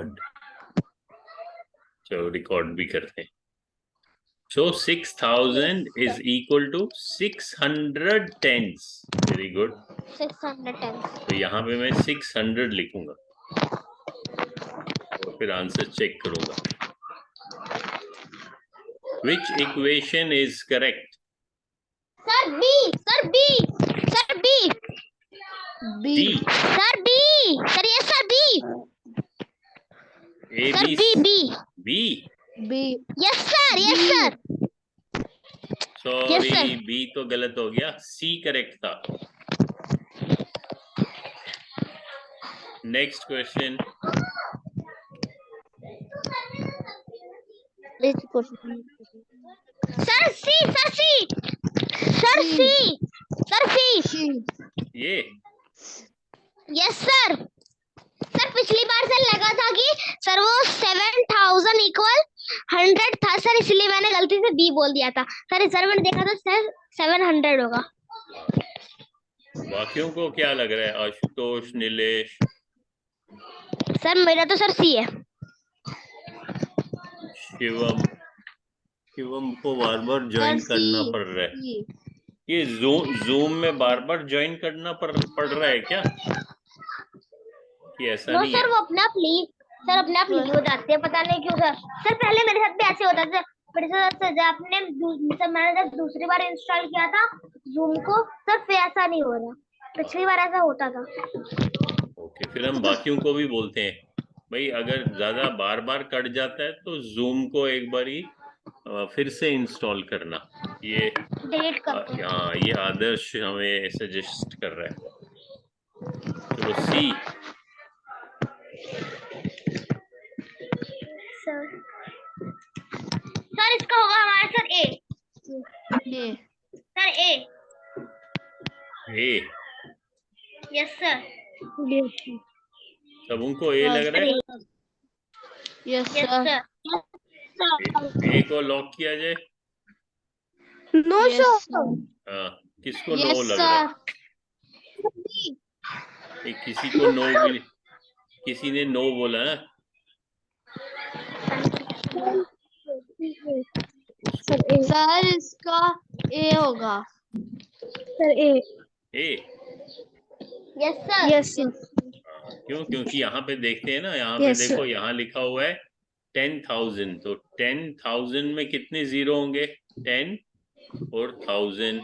Record, चलो record भी करते हैं। So 6000 is equal to 600 tens. Very good. 600 tens. तो यहाँ पे मैं 600 लिखूंगा और फिर आंसर चेक करूंगा। Which equation is correct? Sir, B. Sir, B. Sir, B. B. Sir, B. Sir, yes, sir, B. A, Sir, B. B, B. B. B. Yes, sir. Yes, sir. Sorry, Yes, sir. B तो गलत हो गया, C correct था। Next question. Sir, C. Sir, C. Sir, C. Sir, C. ये Yes, sir. Sir पिछली बार से लगा था कि सर वो 7000 इक्वल 100 था सर, इसलिए मैंने गलती से बी बोल दिया था सर। इस बार मैंने देखा था सर 700 होगा। बाकियों को क्या लग रहा है? आशुतोष, नीलेश? सर मेरा तो सर सी है। शिवम, शिवम को बार बार ज्वाइन करना पड़ रहा है। ये जूम में बार बार ज्वाइन करना पड़ रहा है क्या? कि ऐसा नहीं सर है? वो अपने आप लीव हो जाती है, पता नहीं क्यों सर। सर पहले मेरे साथ भी ऐसे होता था, मेरे साथ मैंने जब दूसरी बार इंस्टॉल किया था जूम को सर, फिर ऐसा नहीं हो रहा। पिछली बार ऐसा होता था। ओके, फिर हम बाकियों को भी बोलते हैं भाई, अगर ज्यादा बार बार कट जाता है तो जूम को एक बारी फिर से इंस्टॉल करना। ये डिलीट करते हैं। हाँ, ये आदर्श हमें सजेस्ट कर रहा है। चलो सी। सर इसका होगा हमारा sir A. Sir A. A. Yes sir. सब उनको ए लग रहा है। Yes sir. ए को लॉक किया जाए। No sir. हाँ, किसको नो लग रहा है? किसी को नो भी, किसी ने नो बोला ना। सर इसका ए होगा। Sir A. A. Yes sir. Yes sir. क्यों? क्योंकि यहाँ पे देखते हैं ना, यहाँ पे देखो, यहाँ लिखा हुआ है 10,000। तो 10,000 में कितने जीरो होंगे? 10 और 1000,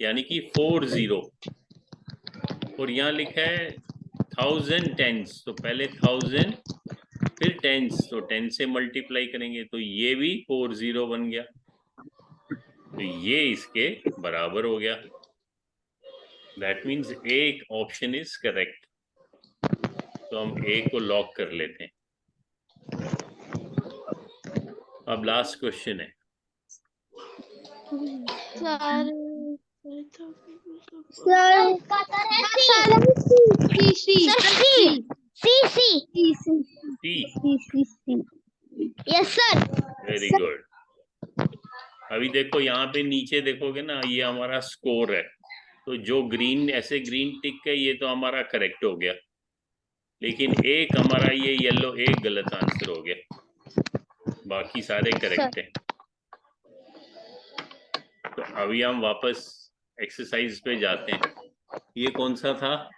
यानी कि 40। और यहाँ लिखा है 1000 टेंस, तो पहले 1000 फिर टेंस, तो 10 से मल्टीप्लाई करेंगे तो ये भी 40 बन गया, तो ये इसके बराबर हो गया। That means A option is correct. तो हम ए को लॉक कर लेते हैं। अब लास्ट क्वेश्चन है। Yes sir. Very good. अभी देखो यहाँ पे नीचे देखोगे ना, ये हमारा स्कोर है। तो जो ग्रीन, ऐसे ग्रीन टिक है, ये तो हमारा करेक्ट हो गया, लेकिन एक हमारा ये येलो एक गलत आंसर हो गया, बाकी सारे करेक्ट हैं। तो अभी हम वापस एक्सरसाइज पे जाते हैं। ये कौन सा था?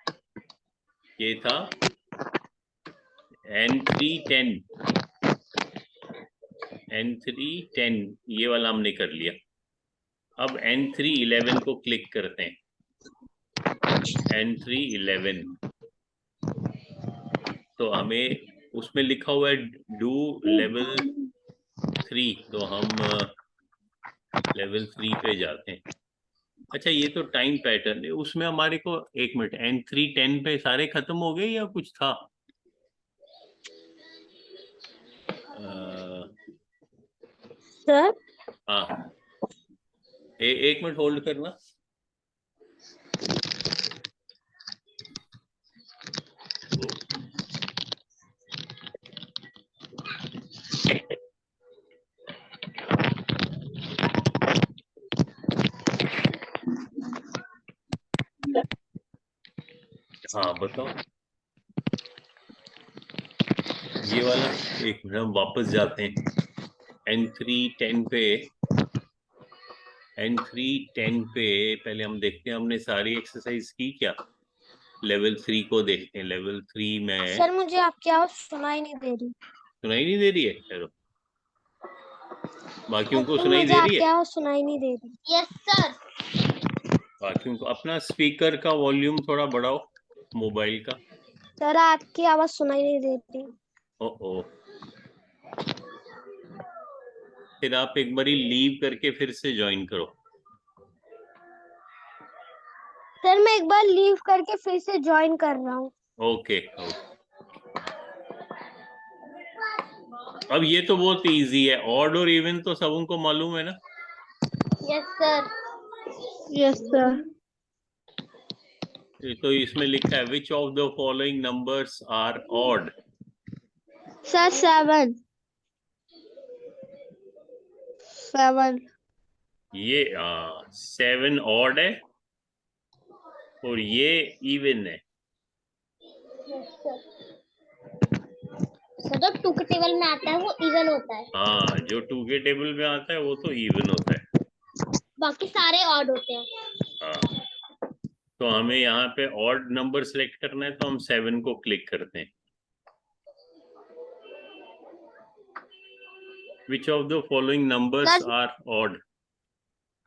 ये था N310। N310 ये वाला हमने कर लिया। अब N311 को क्लिक करते हैं। N311 तो हमें उसमें लिखा हुआ है डू लेवल 3, तो हम लेवल 3 पे जाते हैं। अच्छा, ये तो टाइम पैटर्न है, उसमें हमारे को 1 मिनट, N310 पे सारे खत्म हो गए या कुछ था? सर हाँ, 1 मिनट होल्ड करना। हाँ बताओ। ये वाला एक मिनट हम वापस जाते हैं N3 10 पे। N3 10 पे पहले हम देखते हैं हमने सारी एक्सरसाइज की क्या। लेवल 3 को देखते हैं। लेवल 3 में सर मुझे आपकी आवाज सुनाई नहीं दे रही। सुनाई नहीं दे रही है? चलो, बाकियों को सर सुनाई मुझे दे रही आपकी है? आवाज सुनाई नहीं दे रही। Yes sir. बाकियों को अपना स्पीकर का वॉल्यूम थोड़ा बढ़ाओ, मोबाइल का। सर आपकी आवाज सुनाई नहीं दे रही। ओ ओ, फिर आप एक बारी लीव करके फिर से ज्वाइन करो। सर मैं एक बार लीव करके फिर से ज्वाइन कर रहा हूँ। Okay okay. अब ये तो बहुत इजी है, ऑड और इवन तो सबको मालूम है ना। Yes sir. Yes sir. तो इसमें लिखा है which of the following numbers are odd. Sir 7। 7। ये 7 ऑड है और ये इवन है। सर जो 2 के टेबल में आता है वो इवन होता है। हाँ, जो 2 के टेबल में आता है वो तो इवन होता है। बाकी सारे ऑड होते हैं। हाँ, तो हमें यहाँ पे ऑड नंबर सेलेक्ट करना है तो हम 7 को क्लिक करते हैं। Which of the following numbers are odd.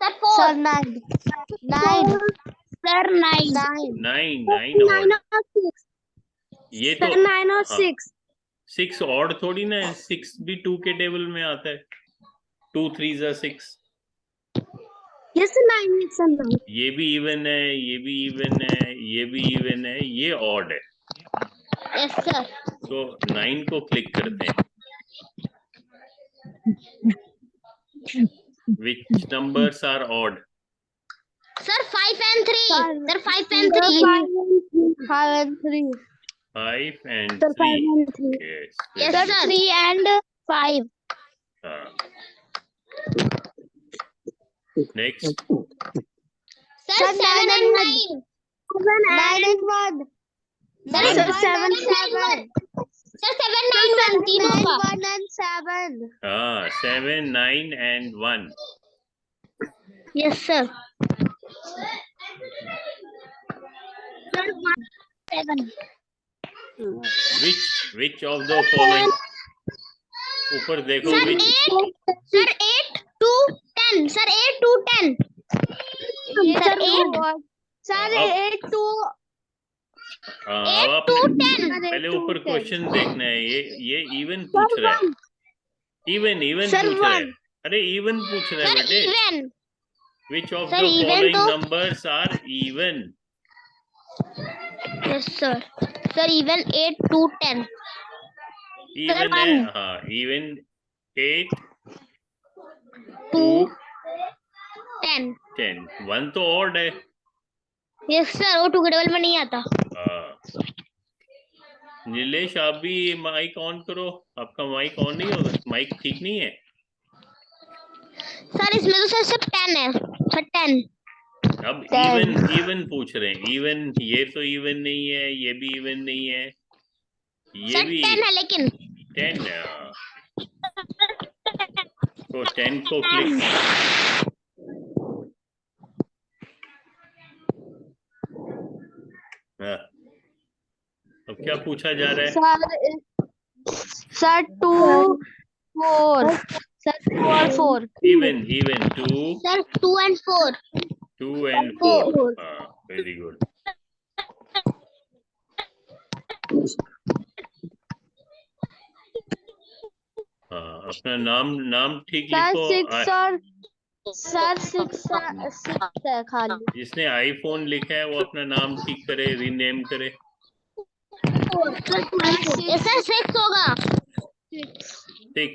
Sir 4। Sir 9। 9। Sir 9। 9 9 odd. 9 और 6। ये तो सर 9 और 6। 6 ऑड थोड़ी ना है, 6 भी 2 के टेबल में आता है। 2 3 जा 6। यस सर 9 है सर 9। ये भी इवन है, ये भी इवन है, ये भी इवन है, ये ऑड है। Yes sir. तो 9 को क्लिक करते हैं। Which numbers are odd. Sir 5 and 3। Sir 5 and 3। 5 and 3। 5 and sir 3। 5 and 3। Yes, yes very sir good. 3 and 5। हाँ, next. Sir 7 and 9। 9 and 1। Sir 7 7। Sir 7 9 1 तीनों का। 1 and 7। हाँ, 7 9 and 1. Yes sir. Sir 7। Which of the following. ऊपर देखो sir which. 8। Sir 8 to 10। Sir 8 to 10। Sir 8। Sir 8 to अब 8 to आपने 10। पहले ऊपर क्वेश्चन देखना है। ये इवन पूछ रहा है। इवन सर पूछ रहा है। 1। अरे इवन पूछ रहा है सर बेटे। Even. Which of sir the even following तो numbers are even. Yes sir. Sir even 8 to 10। Even है, हाँ इवन 8 to to 10। 10। 1 तो ऑड है। यस सर वो 2 के टेबल में नहीं आता। हाँ, नीलेश आप भी माइक ऑन करो। आपका माइक ऑन नहीं होगा, माइक ठीक नहीं है। सर इसमें तो सर सिर्फ 10 है। सर 10। अब इवन पूछ रहे हैं। इवन, ये तो इवन नहीं है, ये भी इवन नहीं है, ये सर भी 10 है लेकिन। 10 है। तो 10 को क्लिक। हाँ, अब क्या पूछा जा रहा है? सर 2 4। सर 2 और 4। Even 2 sir 2 and 4। 2 and 4। हाँ, वेरी गुड। हाँ, अपना नाम ठीक लिखो। सर 6 है खाली। जिसने आईफोन लिखा है वो अपना नाम ठीक करे, रीनेम करे। सर 6 होगा। 6।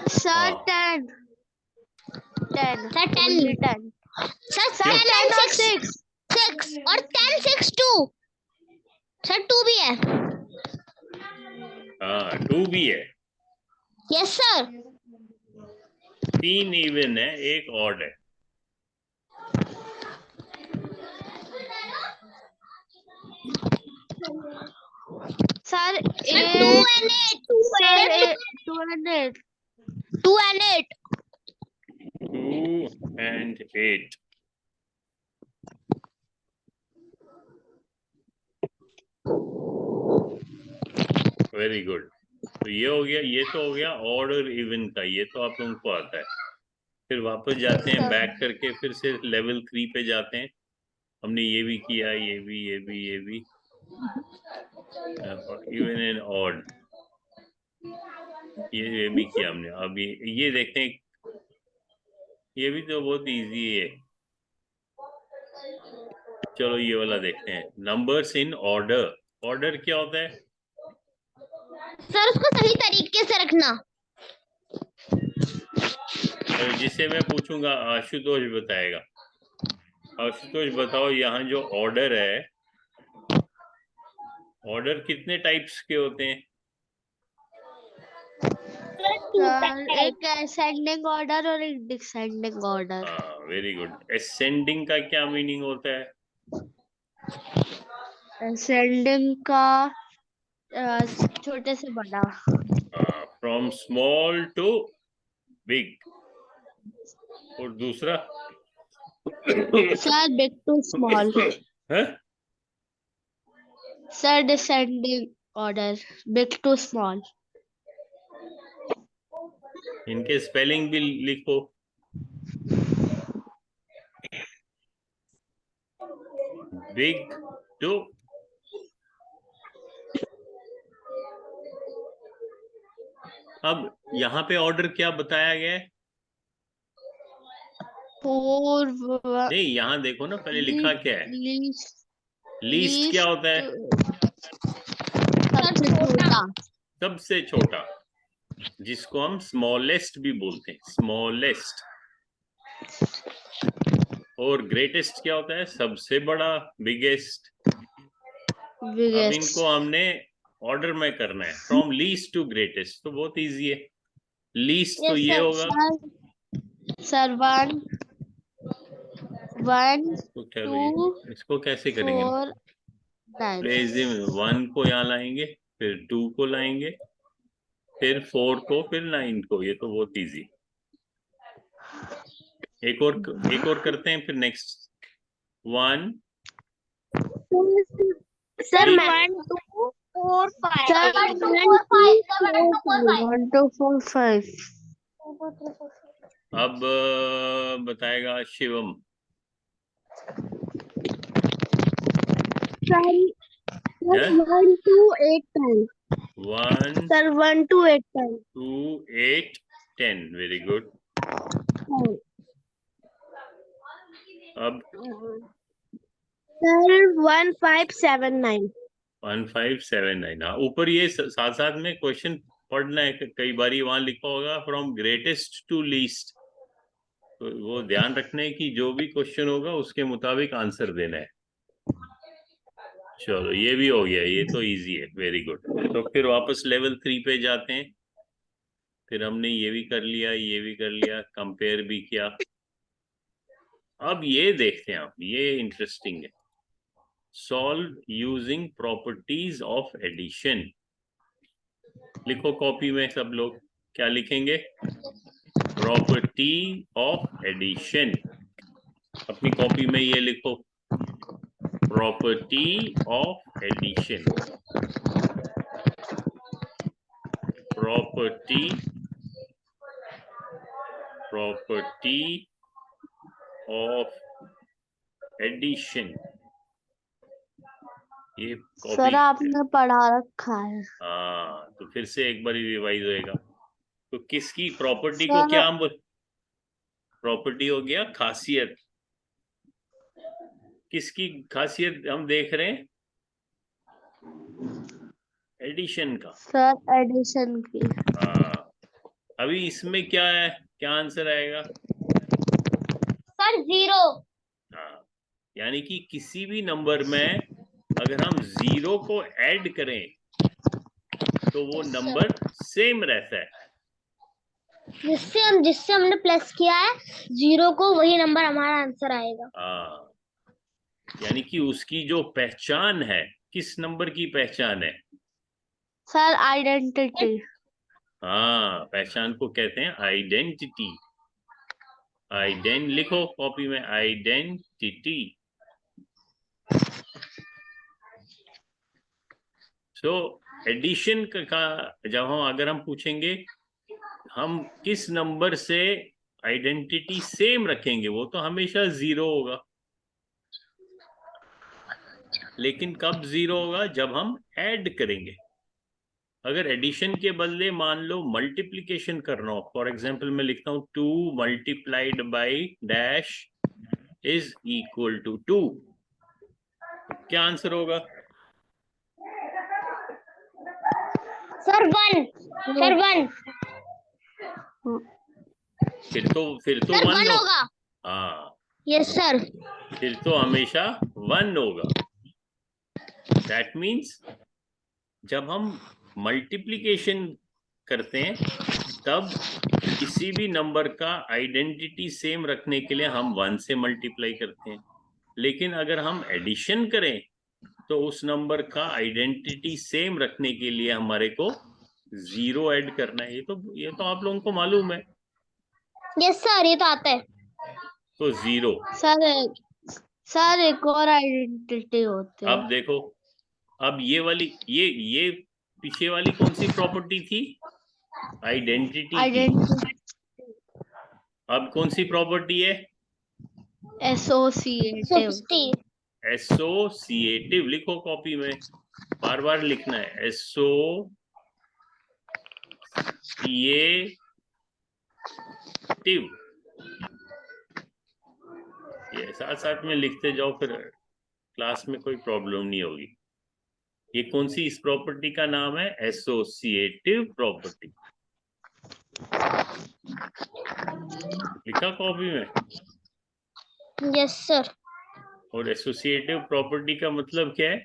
सर 10। 10। सर 10। सर 10 और 6 और 10 6 2। सर 2 भी है। हाँ, 2 भी है। Yes sir. 3 इवन है, 1 ऑड है। Sir two and eight, two and eight, 2 and 8. Two and eight. 2 and 8। Very good. तो ये हो गया, ये तो हो गया ऑड और इवन का, ये तो आप लोगों को आता है। फिर वापस जाते हैं बैक करके, फिर से लेवल 3 पे जाते हैं। हमने ये भी किया, ये भी इवन एंड ऑड, ये भी किया हमने। अब ये देखते हैं, ये भी तो बहुत इजी है। चलो ये वाला देखते हैं, नंबर्स इन ऑर्डर। ऑर्डर क्या होता है? सर उसको सही तरीके से रखना। जिससे मैं पूछूंगा आशुतोष बताएगा। आशुतोष बताओ, यहाँ जो ऑर्डर है, ऑर्डर कितने टाइप्स के होते हैं? सर एक असेंडिंग ऑर्डर और एक डिसेंडिंग ऑर्डर। हाँ, वेरी गुड। असेंडिंग का क्या मीनिंग होता है? असेंडिंग का छोटे से बड़ा। From small to big. और दूसरा? Sir big to small. है? Sir descending order, big to small. इनके स्पेलिंग भी लिखो। बिग टू, अब यहाँ पे ऑर्डर क्या बताया गया है? 4 नहीं, यहाँ देखो ना, पहले लिखा क्या है? लीस्ट क्या होता है? सबसे छोटा। सबसे छोटा, जिसको हम स्मॉलेस्ट भी बोलते हैं, स्मॉलेस्ट। और ग्रेटेस्ट क्या होता है? सबसे बड़ा, बिगेस्ट। अब इनको हमने ऑर्डर में करना है, फ्रॉम लीस्ट टू ग्रेटेस्ट, तो बहुत इजी है। लीस्ट तो ये होगा सर 1 2 इसको कैसे करेंगे? 4 9। 1 को यहाँ लाएंगे, फिर 2 को लाएंगे, फिर 4 को, फिर 9 को। ये तो बहुत इजी। एक और करते हैं, फिर नेक्स्ट 1। सर 1 2 4 5। सर 1 2 4 5, 7 2 4 5। 1 2 4 5। अब बताएगा Shivam. Sir 1 2 8 10। 1 sir 1 2 8 10। 2 8 10, very good. अब सर 1 5 7 9। 1 5 7 9। हाँ, ऊपर ये साथ साथ में क्वेश्चन पढ़ना है। कई बार वहां लिखा होगा फ्रॉम ग्रेटेस्ट टू लीस्ट, तो वो ध्यान रखना है कि जो भी क्वेश्चन होगा उसके मुताबिक आंसर देना है। चलो ये भी हो गया, ये तो इजी है, वेरी गुड। तो फिर वापस लेवल 3 पे जाते हैं। फिर हमने ये भी कर लिया, ये भी कर लिया, कंपेयर भी किया। अब ये देखते हैं आप, ये इंटरेस्टिंग है। Solve using properties of addition. लिखो कॉपी में सब लोग, क्या लिखेंगे? Property of addition. अपनी कॉपी में ये लिखो, property of addition. Property of addition. ये कॉपी सर आपने पढ़ा रखा है। हाँ, तो फिर से एक बार रिवाइज होएगा। तो किसकी प्रॉपर्टी को सर क्या हम प्रॉपर्टी हो गया खासियत। किसकी खासियत हम देख रहे हैं? एडिशन का। सर एडिशन की। हाँ, अभी इसमें क्या है, क्या आंसर आएगा? सर 0। हाँ, यानी कि किसी भी नंबर में अगर हम 0 को ऐड करें तो वो नंबर सेम रहता है। जिससे हमने प्लस किया है 0 को, वही नंबर हमारा आंसर आएगा। हाँ, यानी कि उसकी जो पहचान है किस नंबर की पहचान है? Sir identity. हाँ, पहचान को कहते हैं आइडेंटिटी। लिखो कॉपी में, आइडेंटिटी। सो एडिशन का जब अगर हम पूछेंगे हम किस नंबर से आइडेंटिटी सेम रखेंगे, वो तो हमेशा 0 होगा। लेकिन कब 0 होगा? जब हम ऐड करेंगे। अगर एडिशन के बदले मान लो मल्टीप्लिकेशन करना हो, फॉर एग्जाम्पल मैं लिखता हूं 2 multiplied by dash is equal to 2, क्या आंसर होगा? सर 1। सर 1। फिर तो सर 1 1 होगा। हाँ, यस सर। फिर तो हमेशा 1 होगा। दैट मीन्स जब हम मल्टीप्लिकेशन करते हैं तब किसी भी नंबर का आइडेंटिटी सेम रखने के लिए हम 1 से मल्टीप्लाई करते हैं। लेकिन अगर हम एडिशन करें तो उस नंबर का आइडेंटिटी सेम रखने के लिए हमारे को 0 ऐड करना है। ये तो आप लोगों को मालूम है। यस सर, ये तो आता है। तो 0। सर एक और आइडेंटिटी होती है। अब देखो, अब ये वाली ये पीछे वाली कौन सी प्रॉपर्टी थी? आइडेंटिटी की। अब कौन सी प्रॉपर्टी है? एसोसिएटिव। एसोसिएटिव। लिखो कॉपी में, बार बार लिखना है, एसोसिएटिव। ये साथ साथ में लिखते जाओ, फिर क्लास में कोई प्रॉब्लम नहीं होगी। ये कौन सी इस प्रॉपर्टी का नाम है? Associative property. लिखा कॉपी में? Yes sir. और एसोसिएटिव प्रॉपर्टी का मतलब क्या है?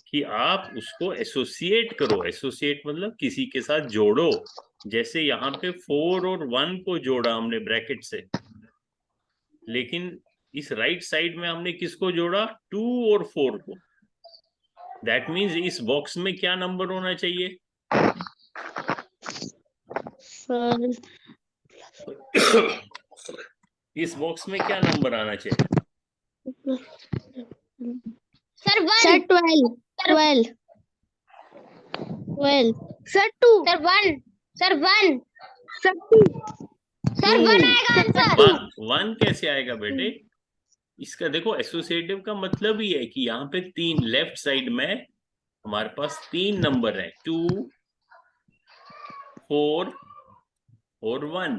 कि आप उसको एसोसिएट करो। एसोसिएट मतलब किसी के साथ जोड़ो। जैसे यहाँ पे 4 और 1 को जोड़ा हमने ब्रैकेट से, लेकिन इस राइट साइड में हमने किसको जोड़ा? 2 और 4 को। दैट मीन्स इस बॉक्स में क्या नंबर होना चाहिए? सर इस बॉक्स में क्या नंबर आना चाहिए? Sir 1। Sir 12। Sir 2। Sir 1। Sir 1। Sir 2। Sir 1 आएगा आंसर। 1 कैसे आएगा बेटे? इसका देखो, एसोसिएटिव का मतलब ही है कि यहाँ पे 3 लेफ्ट साइड में हमारे पास 3 नंबर है, 2, 4 और 1।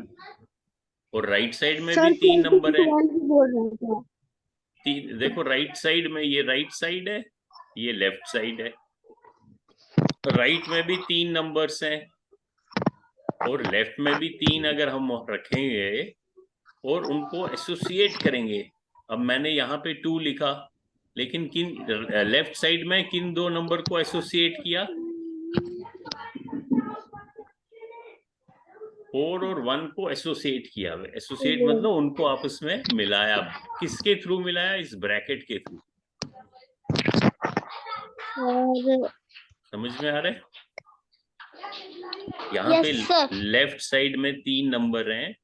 और राइट साइड में भी 3 नंबर है। देखो राइट साइड में, ये राइट साइड है, ये लेफ्ट साइड है। राइट में भी 3 नंबर्स हैं और लेफ्ट में भी 3 अगर हम रखेंगे और उनको एसोसिएट करेंगे। अब मैंने यहाँ पे 2 लिखा, लेकिन लेफ्ट साइड में किन 2 नंबर को एसोसिएट किया? 4 और 1 को एसोसिएट किया। एसोसिएट मतलब उनको आपस में मिलाया। किसके थ्रू मिलाया? इस ब्रैकेट के थ्रू। समझ में आ रहा है? यहाँ पे लेफ्ट साइड में 3 नंबर हैं,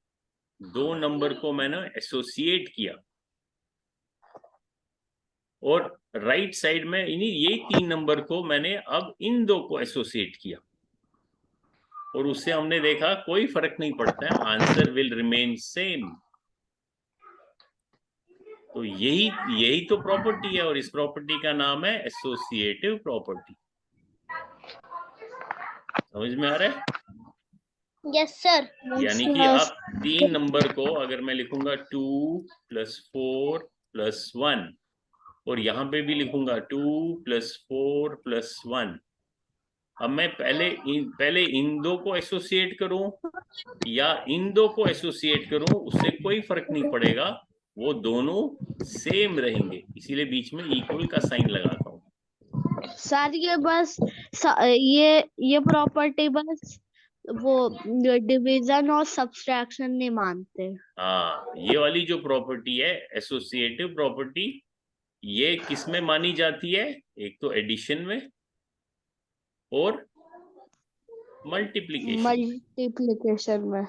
2 नंबर को मैंने एसोसिएट किया और राइट साइड में ये 3 नंबर को मैंने अब इन 2 को एसोसिएट किया और उससे हमने देखा कोई फर्क नहीं पड़ता है, आंसर विल रिमेन सेम। तो यही तो प्रॉपर्टी है और इस प्रॉपर्टी का नाम है एसोसिएटिव प्रॉपर्टी। समझ में आ रहा है? Yes sir. यानी कि आप 3 नंबर को अगर मैं लिखूंगा 2 + 4 + 1 और यहाँ पे भी लिखूंगा 2 + 4 + 1। अब मैं पहले इन 2 को एसोसिएट करूं या इन 2 को एसोसिएट करूं, उससे कोई फर्क नहीं पड़ेगा, वो दोनों सेम रहेंगे। इसीलिए बीच में इक्वल का साइन लगाता हूं। सर ये बस ये प्रॉपर्टी बस वो डिवीजन और सब्सट्रैक्शन नहीं मानते। हाँ, ये वाली जो प्रॉपर्टी है एसोसिएटिव प्रॉपर्टी, ये किस में मानी जाती है? एक तो एडिशन में और मल्टीप्लिकेशन में।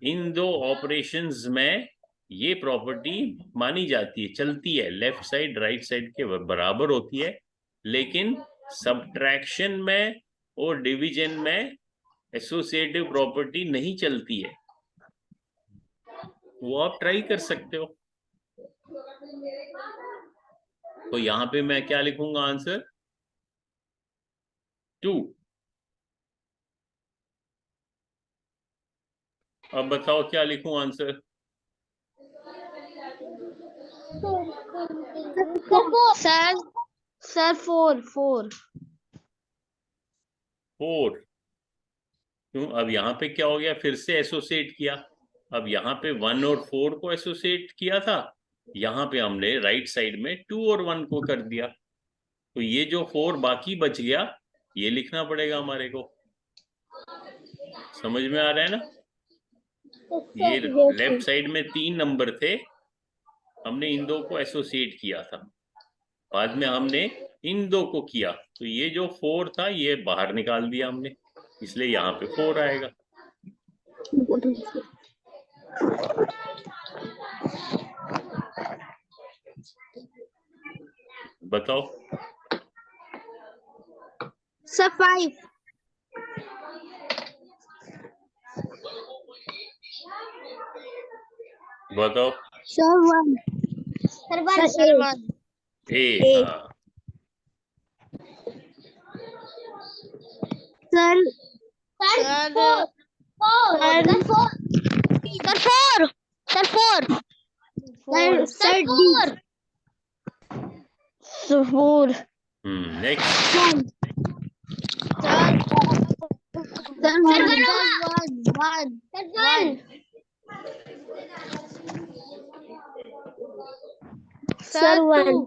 इन दो ऑपरेशंस में ये प्रॉपर्टी मानी जाती है, चलती है, लेफ्ट साइड राइट साइड के बराबर होती है, लेकिन सब्ट्रैक्शन में और डिवीजन में एसोसिएटिव प्रॉपर्टी नहीं चलती है। वो आप ट्राई कर सकते हो। तो यहां पे मैं क्या लिखूंगा आंसर? 2। अब बताओ क्या लिखूं आंसर? सर 4 4। 4 क्यों? अब यहाँ पे क्या हो गया? फिर से एसोसिएट किया। अब यहाँ पे 1 और 4 को एसोसिएट किया था, यहाँ पे हमने राइट साइड में 2 और 1 को कर दिया। तो ये जो 4 बाकी बच गया, ये लिखना पड़ेगा हमारे को। समझ में आ रहा है ना? ये लेफ्ट साइड में 3 नंबर थे, हमने इन दो को एसोसिएट किया था, बाद में हमने इन दो को किया, तो ये जो 4 था ये बाहर निकाल दिया हमने, इसलिए यहाँ पे 4 आएगा। बताओ। सर 5। बताओ। सर 1। सर 1। ए। हाँ। Sir next. Sir 1।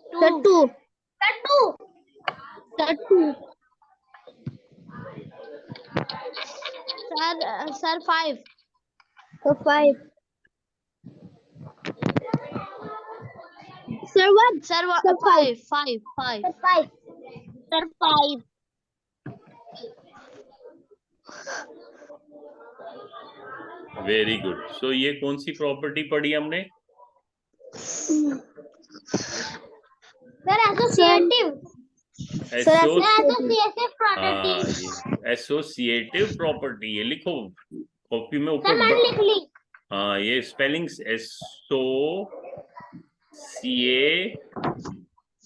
Sir 2। Sir 5। Sir 5। Sir 1। Sir 5। Sir 5। Very good. So ये कौन सी प्रॉपर्टी पढ़ी हमने? Sir associative. एसोसिएटिव प्रॉपर्टी, ये लिखो कॉपी में सर मैंने ऊपर। लिख ली। हाँ, ये स्पेलिंग्स एसोसिएटिव।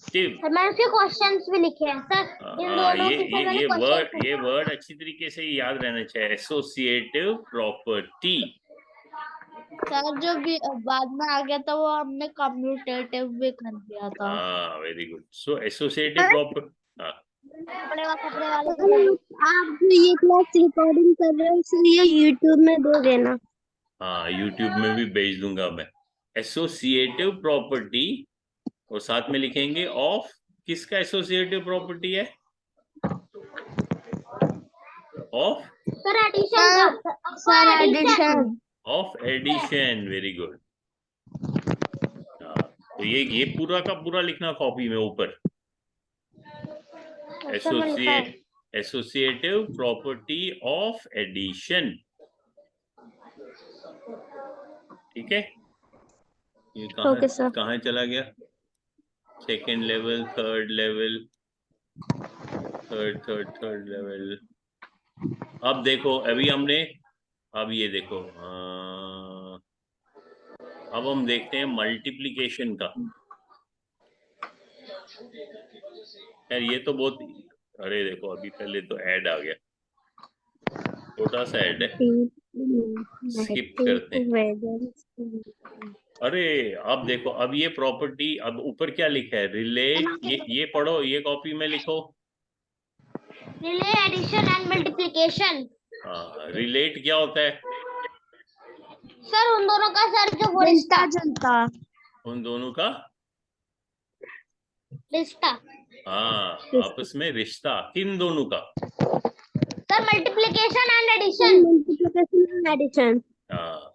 सर मैंने उसके क्वेश्चंस भी लिखे हैं सर, इन दोनों के सर मैंने क्वेश्चन। ये वर्ड अच्छी तरीके से याद रहना चाहिए, एसोसिएटिव प्रॉपर्टी। सर जो भी बाद में आ गया था वो हमने कम्यूटेटिव भी कर दिया था। हाँ, वेरी गुड। सो एसोसिएटिव प्रॉपर्टी। हाँ, कपड़े वाले आप जो ये क्लास रिकॉर्डिंग कर रहे हो सर ये यूट्यूब में दे देना। हाँ, यूट्यूब में भी भेज दूंगा मैं। एसोसिएटिव प्रॉपर्टी, और साथ में लिखेंगे ऑफ। किसका एसोसिएटिव प्रॉपर्टी है? ऑफ। सर एडिशन का। Sir addition. Of addition. Very good. तो ये पूरा का पूरा लिखना कॉपी में ऊपर। Associative property of addition. ठीक है। ये कहाँ चला गया? Second level, third level, third level. अब देखो, अभी हमने, अब ये देखो, अब हम देखते हैं मल्टीप्लिकेशन का। यार ये तो बहुत, अरे देखो अभी पहले तो ऐड आ गया, छोटा सा ऐड है, स्किप करते हैं। अरे अब देखो, अब ये प्रॉपर्टी, अब ऊपर क्या लिखा है? रिलेट। ये पढ़ो, ये कॉपी में लिखो। Relate addition and multiplication. हाँ, रिलेट क्या होता है? सर उन दोनों का सर जो रिश्ता चलता, उन दोनों का रिश्ता। हाँ, आपस में रिश्ता। किन दोनों का? Sir multiplication and addition. हाँ,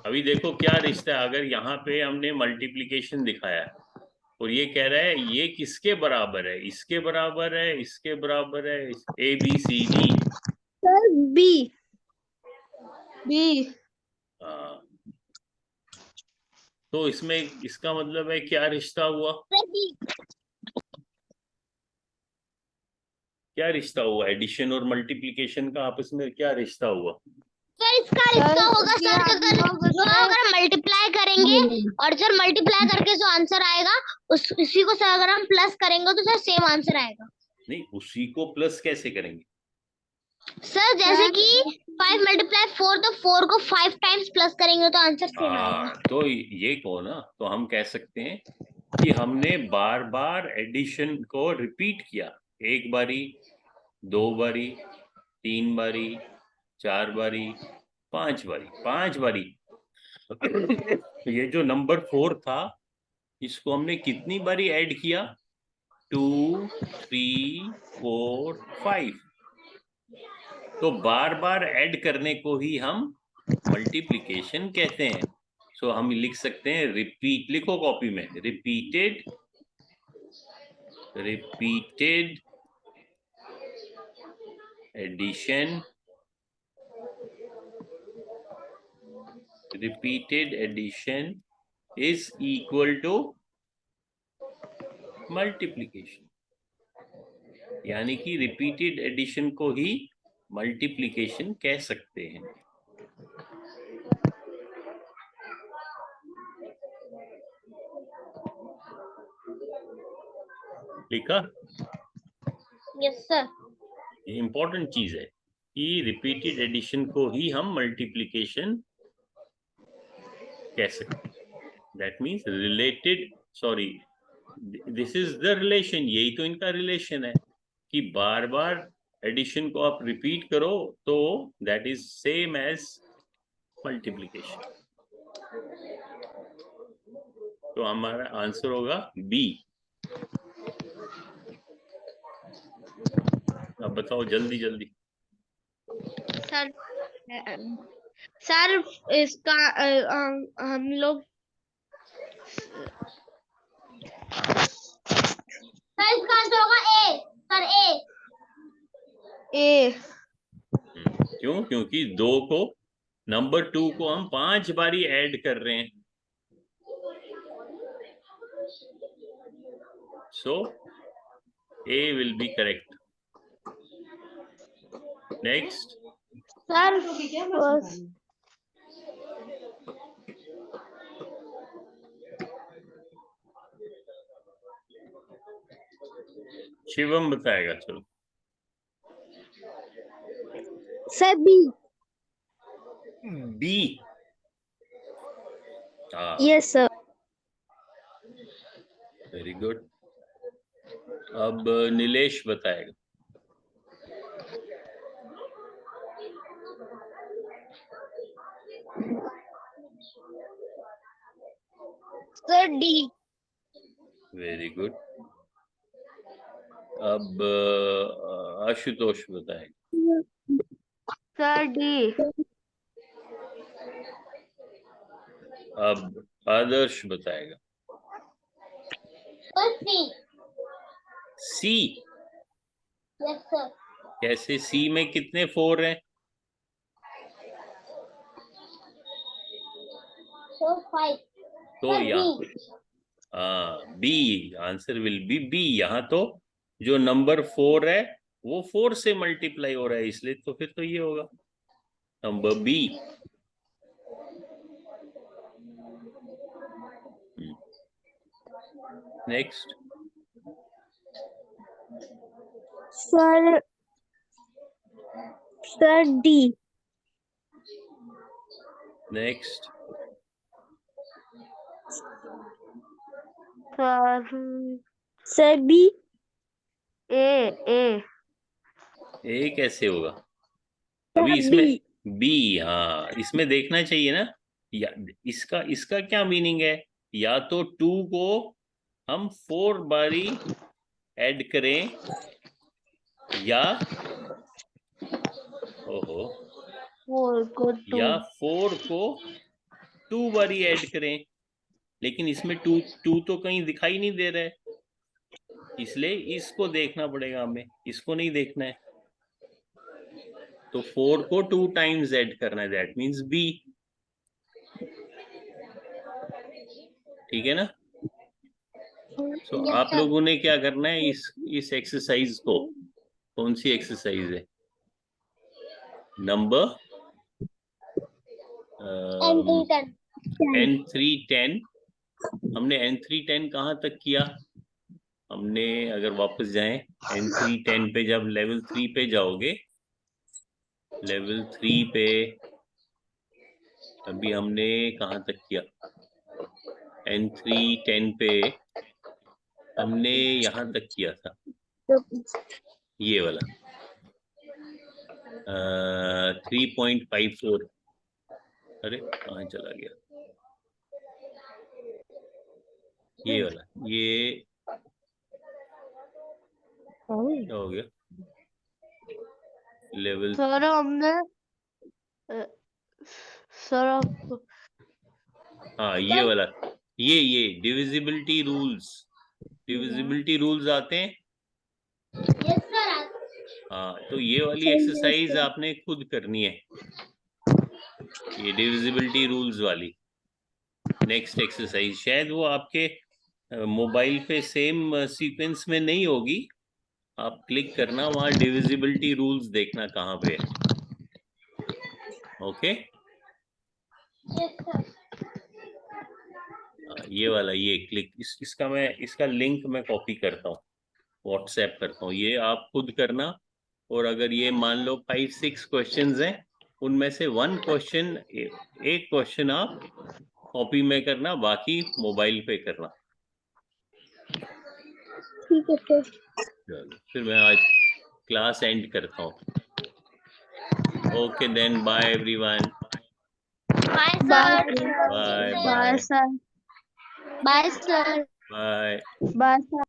अभी देखो क्या रिश्ता है। अगर यहाँ पे हमने मल्टीप्लिकेशन दिखाया है, और ये कह रहा है ये किसके बराबर है, इसके बराबर है, इसके बराबर है, ABCD। Sir B. बी। हाँ, तो इसमें इसका मतलब है क्या रिश्ता हुआ, क्या रिश्ता हुआ एडिशन और मल्टीप्लिकेशन का आपस में क्या रिश्ता हुआ? सर इसका रिश्ता होगा कि सर हम अगर लोग दोनों अगर मल्टीप्लाई करेंगे और जब मल्टीप्लाई करके जो आंसर आएगा उसी को सर अगर हम प्लस करेंगे तो सर सेम आंसर आएगा। नहीं, उसी को प्लस कैसे करेंगे? सर जैसे कि 5 मल्टीप्लाई 4 तो 4 को 5 टाइम्स प्लस करेंगे तो आंसर सेम आएगा। तो ये को ना, तो हम कह सकते हैं कि हमने बार बार एडिशन को रिपीट किया, एक बारी, 2 बारी, 3 बारी, 4 बारी, 5 बारी, 5 बारी। ये जो नंबर 4 था इसको हमने कितनी बारी ऐड किया? 2, 3, 4, 5। तो बार बार ऐड करने को ही हम मल्टीप्लिकेशन कहते हैं। सो हम लिख सकते हैं रिपीट, लिखो कॉपी में, repeated addition, repeated addition is equal to multiplication, यानी कि रिपीटेड एडिशन को ही मल्टीप्लिकेशन कह सकते हैं। लिखा? Yes sir. ये इंपॉर्टेंट चीज है कि रिपीटेड एडिशन को ही हम मल्टीप्लिकेशन कह सकते हैं। That means related, sorry, this is the relation, यही तो इनका रिलेशन है कि बार बार एडिशन को आप रिपीट करो तो that is same as multiplication. तो हमारा आंसर होगा बी। अब बताओ जल्दी जल्दी। सर सर इसका हम लोग सर इसका आंसर होगा ए। सर ए। क्यों? क्योंकि 2 को, नंबर 2 को हम 5 बारी ऐड कर रहे हैं। So A will be correct. Next. Sir Shivam बताएगा, चलो। Sir B. B. Yes sir. Very good. अब नीलेश बताएगा। Sir D. Very good. अब आशुतोष बताएगा। Sir D. अब आदर्श बताएगा। Sir C. C. Yes sir. कैसे? सी में कितने 4 हैं? सर 5। तो यहाँ B, answer will be B. यहाँ तो जो नंबर 4 है वो 4 से मल्टीप्लाई हो रहा है, इसलिए तो फिर तो ये होगा number B. Next. Sir D. Next. Sir B. A. A कैसे होगा? अभी इसमें बी, हाँ इसमें देखना चाहिए ना, या इसका इसका क्या मीनिंग है? या तो 2 को हम 4 बारी ऐड करें, या ओहो, 4 को 2। या 4 को 2 बारी ऐड करें। लेकिन इसमें टू तो कहीं दिखाई नहीं दे रहा है, इसलिए इसको देखना पड़ेगा हमें, इसको नहीं देखना है। तो 4 को 2 टाइम्स ऐड करना है, दैट मीन्स बी। ठीक है ना? तो आप लोगों ने क्या करना है, इस एक्सरसाइज को, कौन सी एक्सरसाइज है, नंबर N310। हमने N310 कहाँ तक किया? हमने, अगर वापस जाएं N310 पे, जब लेवल 3 पे जाओगे, लेवल 3 पे अभी हमने कहाँ तक किया? N310 पे हमने यहाँ तक किया था, ये वाला 3.54। अरे कहाँ चला गया ये वाला, ये क्या हो गया? लेवल, सर हमने सर आपको हाँ ये वाला, ये डिविजिबिलिटी रूल्स आते हैं। हाँ, तो ये वाली एक्सरसाइज आपने खुद करनी है, ये डिविजिबिलिटी रूल्स वाली। नेक्स्ट एक्सरसाइज शायद वो आपके मोबाइल पे सेम सीक्वेंस में नहीं होगी, आप क्लिक करना, वहाँ डिविजिबिलिटी रूल्स देखना कहाँ पे है। ओके, ये वाला, ये क्लिक, इसका लिंक मैं कॉपी करता हूँ, व्हाट्सएप करता हूँ, ये आप खुद करना। और अगर ये मान लो 5-6 क्वेश्चंस हैं, उनमें से वन क्वेश्चन, एक क्वेश्चन आप कॉपी में करना, बाकी मोबाइल पे करना। ठीक है सर। चलो फिर मैं आज क्लास एंड करता हूँ। Okay then, bye everyone. Bye bye sir. Bye bye bye sir, bye sir, bye. Bye sir.